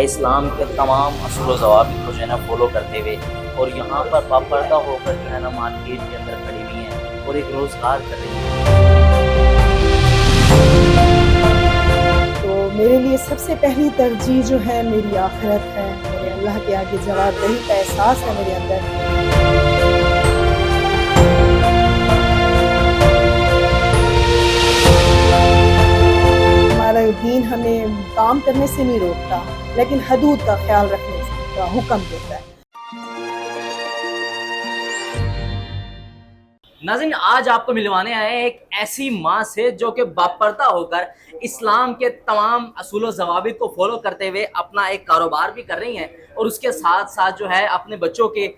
ہے اسلام کے تمام اصول و ضوابط کو جو ہے نا فالو کرتے ہوئے اور یہاں پر باپردہ ہو کر جو ہے نا مارکیٹ کے اندر کھڑی ہوئی ہیں اور ایک روزگار کر رہی ہیں۔ تو میرے لیے سب سے پہلی ترجیح جو ہے میری آخرت ہے، میرے اللہ کے آگے جواب دہی کا احساس ہے میرے اندر۔ ہمارا دین ہمیں کام کرنے سے نہیں روکتا، لیکن حدود کا خیال رکھنے کا حکم دیتا ہے۔ ناظرین، آج آپ کو ملوانے آئے ہیں ایک ایسی ماں سے جو کہ باپردہ ہو کر اسلام کے تمام اصول و ضوابط کو فالو کرتے ہوئے اپنا ایک کاروبار بھی کر رہی ہیں اور اس کے ساتھ ساتھ جو ہے اپنے بچوں کے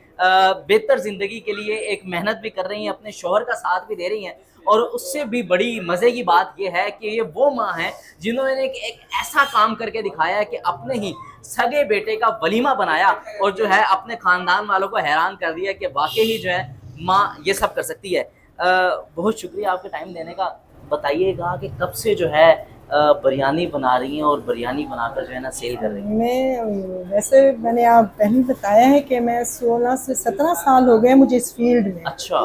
بہتر زندگی کے لیے ایک محنت بھی کر رہی ہیں، اپنے شوہر کا ساتھ بھی دے رہی ہیں۔ اور اس سے بھی بڑی مزے کی بات یہ ہے کہ یہ وہ ماں ہیں جنہوں نے ایک ایسا کام کر کے دکھایا ہے کہ اپنے ہی سگے بیٹے کا ولیمہ بنایا اور جو ہے اپنے خاندان والوں کو حیران کر دیا کہ واقعی ہی جو ہے ماں یہ سب کر سکتی ہے۔ بہت شکریہ آپ کے ٹائم دینے کا۔ بتائیے گا کہ کب سے جو ہے بریانی بنا رہی ہیں اور بریانی بنا کر جو ہے نا سیل کر رہی ہیں؟ میں نے آپ پہلے بتایا ہے کہ میں 16 سے 17 سال ہو گئے مجھے اس فیلڈ میں، اچھا،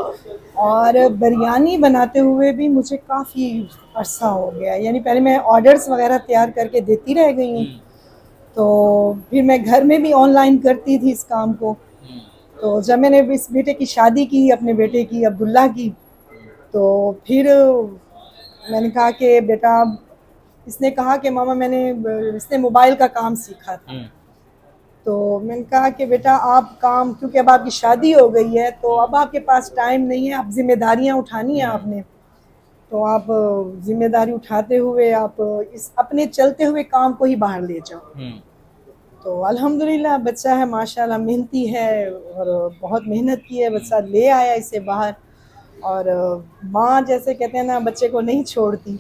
اور بریانی بناتے ہوئے بھی مجھے کافی عرصہ ہو گیا، یعنی پہلے میں آرڈرز وغیرہ تیار کر کے دیتی رہ گئی ہوں، تو پھر میں گھر میں بھی آن لائن کرتی تھی اس کام کو۔ تو جب میں نے اس بیٹے کی شادی کی، اپنے بیٹے کی عبداللہ کی، تو پھر میں نے کہا کہ بیٹا، اس نے کہا کہ ماما اس نے موبائل کا کام سیکھا تھا، تو میں نے کہا کہ بیٹا آپ کام، کیونکہ اب آپ کی شادی ہو گئی ہے تو اب آپ کے پاس ٹائم نہیں ہے، اب ذمہ داریاں اٹھانی ہیں آپ نے، تو آپ ذمہ داری اٹھاتے ہوئے آپ اس اپنے چلتے ہوئے کام کو ہی باہر لے جاؤ۔ تو الحمدللہ بچہ ہے ماشاءاللہ، محنتی ہے اور بہت محنت کی ہے، بچہ لے آیا اسے باہر، اور ماں جیسے کہتے ہیں نا بچے کو نہیں چھوڑتی،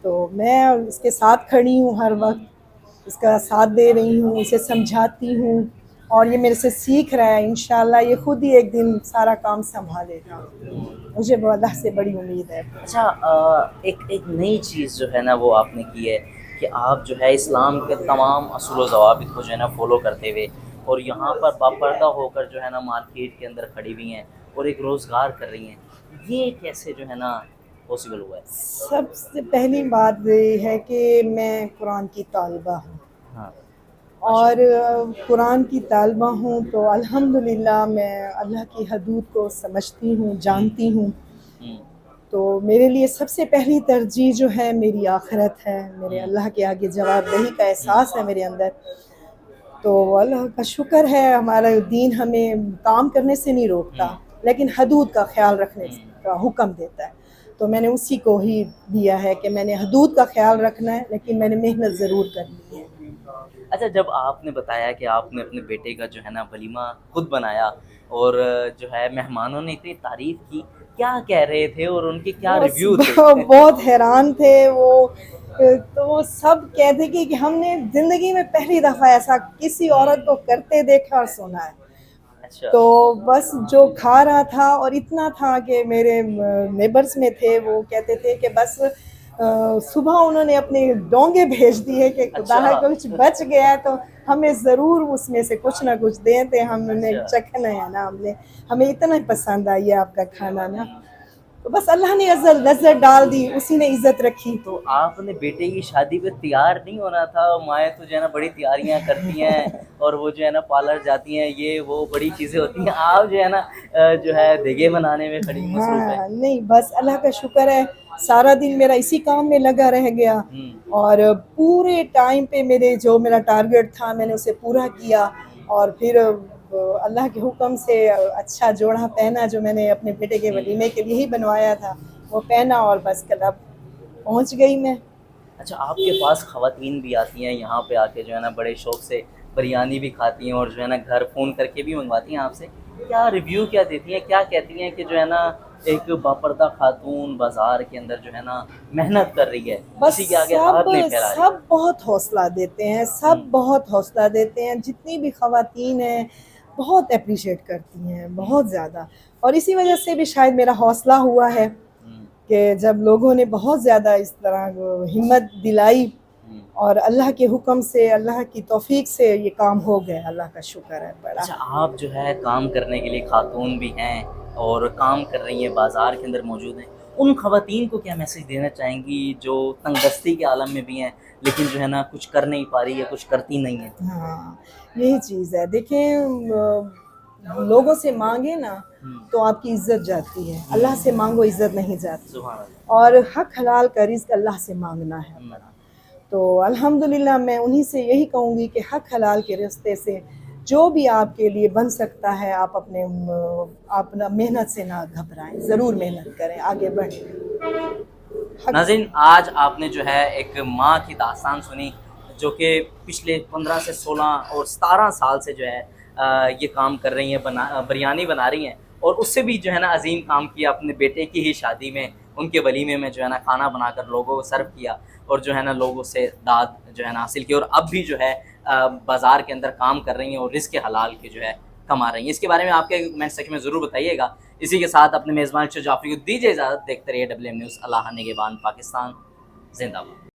تو میں اس کے ساتھ کھڑی ہوں، ہر وقت اس کا ساتھ دے رہی ہوں، اسے سمجھاتی ہوں، اور یہ میرے سے سیکھ رہا ہے، انشاءاللہ یہ خود ہی ایک دن سارا کام سنبھالے گا، مجھے اللہ سے بڑی امید ہے۔ اچھا، ایک نئی چیز جو ہے نا وہ آپ نے کی ہے کہ آپ جو ہے اسلام کے تمام اصول و ضوابط کو جو ہے نا فالو کرتے ہوئے اور یہاں پر باپردہ ہو کر جو ہے نا مارکیٹ کے اندر کھڑی ہوئی ہیں اور ایک روزگار کر رہی ہیں، یہ کیسے جو ہے نا پاسبل ہوا ہے؟ سب سے پہلی بات یہ ہے کہ میں قرآن کی طالبہ ہوں، ہاں، اور قرآن کی طالبہ ہوں تو الحمدللہ میں اللہ کی حدود کو سمجھتی ہوں، جانتی ہوں، تو میرے لیے سب سے پہلی ترجیح جو ہے میری آخرت ہے، میرے اللہ کے آگے جواب دہی کا احساس ہے میرے اندر۔ تو اللہ کا شکر ہے، ہمارا دین ہمیں کام کرنے سے نہیں روکتا، لیکن حدود کا خیال رکھنے کا حکم دیتا ہے، تو میں نے اسی کو ہی دیا ہے کہ میں نے حدود کا خیال رکھنا ہے، لیکن میں نے محنت ضرور کرنی ہے۔ اچھا، جب آپ نے بتایا کہ آپ نے اپنے بیٹے کا جو ہے نا ولیمہ خود بنایا اور جو ہے مہمانوں نے اتنی تعریف کی، کیا کہہ رہے تھے اور ان کے کیا ریویو تھے؟ بہت حیران تھے وہ، تو وہ سب کہتے کہ ہم نے زندگی میں پہلی دفعہ ایسا کسی عورت کو کرتے دیکھا اور سنا ہے۔ اچھا، تو بس جو کھا رہا تھا، اور اتنا تھا کہ میرے نیبرز میں تھے، وہ کہتے تھے کہ بس صبح انہوں نے اپنے ڈونگے بھیج دیے کہ خدا ہے کچھ بچ گیا ہے تو ہمیں ضرور اس میں سے کچھ نہ کچھ دیں تھے، ہم نے چکھنا ہے نا، ہمیں اتنا پسند آئی ہے آپ کا کھانا نا، تو بس اللہ نے لذت ڈال دی، اسی نے عزت رکھی۔ تو آپ نے بیٹے کی شادی پہ تیار نہیں ہونا تھا؟ مائیں تو جو ہے نا بڑی تیاریاں کرتی ہیں اور وہ جو ہے نا پارلر جاتی ہیں، یہ وہ بڑی چیزیں ہوتی ہیں، آپ جو ہے نا جو ہے دیگے بنانے میں کھڑی مصروف ہے۔ ہاں نہیں، بس اللہ کا شکر ہے، سارا دن میرا اسی کام میں لگا رہ گیا، اور پورے ٹائم پہ جو میرا ٹارگٹ تھا میں نے اسے پورا کیا، اور پھر اللہ کے حکم سے اچھا جوڑا پہنا جو میں نے اپنے بیٹے کے ولیمے کے لیے ہی بنوایا تھا، وہ پہنا، اور بس کل اب پہنچ گئی میں۔ اچھا، آپ کے پاس خواتین بھی آتی ہیں یہاں پہ آ کے جو ہے نا بڑے شوق سے بریانی بھی کھاتی ہیں اور جو ہے نا گھر فون کر کے بھی منگواتی ہیں آپ سے، کیا ریویو کیا دیتی ہیں، کیا کہتی ہیں کہ جو ہے نا ایک باپردہ خاتون بازار کے اندر جو ہے نا محنت کر رہی ہے، کسی کے آگے ہاتھ نہیں پھیلا رہی؟ سب بہت حوصلہ دیتے ہیں، سب بہت حوصلہ دیتے ہیں، جتنی بھی خواتین ہیں بہت اپریشیٹ کرتی ہیں، بہت زیادہ، اور اسی وجہ سے بھی شاید میرا حوصلہ ہوا ہے کہ جب لوگوں نے بہت زیادہ اس طرح ہمت دلائی اور اللہ کے حکم سے, اللہ کی توفیق سے یہ کام ہو گیا, اللہ کا شکر ہے بڑا. اچھا آپ جو ہے کام کرنے کے لیے خاتون بھی ہیں اور کام کر رہی ہیں, بازار کے اندر موجود ہیں, ان خواتین کو کیا میسیج دینا چاہیں گی جو تنگ دستی کے عالم میں بھی ہیں لیکن جو ہے نا کچھ کر نہیں پا رہی ہے, کچھ کرتی نہیں ہے؟ ہاں یہی چیز ہے, دیکھیں لوگوں سے مانگے نا تو آپ کی عزت جاتی ہے, اللہ سے مانگو عزت نہیں جاتی. سبحان اللہ. اور حق حلال کا رزق اللہ سے مانگنا ہے بڑا. تو الحمدللہ میں انہی سے یہی کہوں گی کہ حق حلال کے راستے سے جو بھی آپ کے لیے بن سکتا ہے آپ اپنا محنت سے نہ گھبرائیں, ضرور محنت کریں, آگے بڑھیں. ناظرین آج آپ نے جو ہے ایک ماں کی داستان سنی جو کہ پچھلے 15 سے 16 اور 17 سال سے جو ہے یہ کام کر رہی ہیں, بریانی بنا رہی ہیں, اور اس سے بھی جو ہے نا عظیم کام کیا. اپنے بیٹے کی ہی شادی میں ان کے ولیمے میں جو ہے نا کھانا بنا کر لوگوں کو سرو کیا اور جو ہے نا لوگوں سے داد جو ہے نا حاصل کی, اور اب بھی جو ہے بازار کے اندر کام کر رہی ہیں اور رزق حلال کے جو ہے کما رہی ہیں. اس کے بارے میں آپ کے کمنٹ سیکشن میں ضرور بتائیے گا. اسی کے ساتھ اپنے میزبان جعفری کو دیجیے اجازت. دیکھتے رہیے WM نیوز. اللہ نگہبان پاکستان زندہ باد.